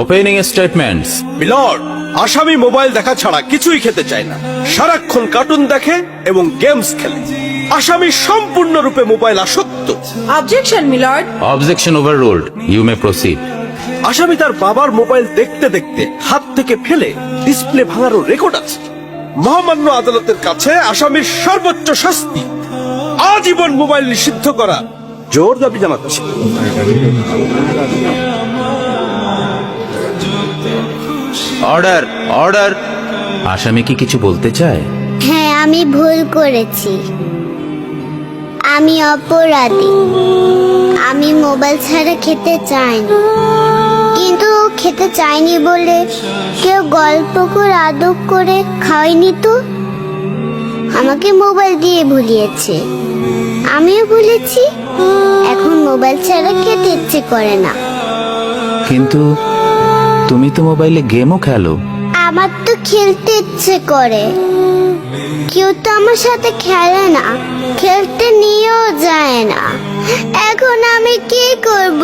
Opening statements. Milord, আসামি mobile দেখা ছাড়া কিছুই খেতে চায় না, সারাক্ষণ কার্টুন দেখে এবং গেমস খেলে। আসামি সম্পূর্ণরূপে মোবাইল আসক্ত। Objection milord. Objection overruled, you may proceed. আসামি তার বাবার মোবাইল দেখতে দেখতে হাত থেকে ফেলে ডিসপ্লে ভাঙারও রেকর্ড আছে। মহামান্য আদালতের কাছে আসামির সর্বোচ্চ শাস্তি আজীবন মোবাইল নিষিদ্ধ করা জোর দাবি জানাচ্ছে। Order, order. আসামি কি কিছু বলতে চায়? হ্যাঁ, আমি ভুল করেছি, আমি অপরাধী। আমি মোবাইল ছাড়া খেতে চাইনি, কিন্তু খেতে চাইনি বলে কেউ গল্প করে আদব করে খাওয়াইনি তো। আমাকে মোবাইল দিয়ে ভুলিয়েছে, আমিও ভুলেছি। এখন মোবাইল ছাড়া খেতে ইচ্ছে করে না। কিন্তু তুমি তো মোবাইলে গেমও খেলো। আমার তো খেলতে ইচ্ছে করে, কেউ তো আমার সাথে খেলে না, খেলতে নিয়েও যায় না। এখন আমি কি করব?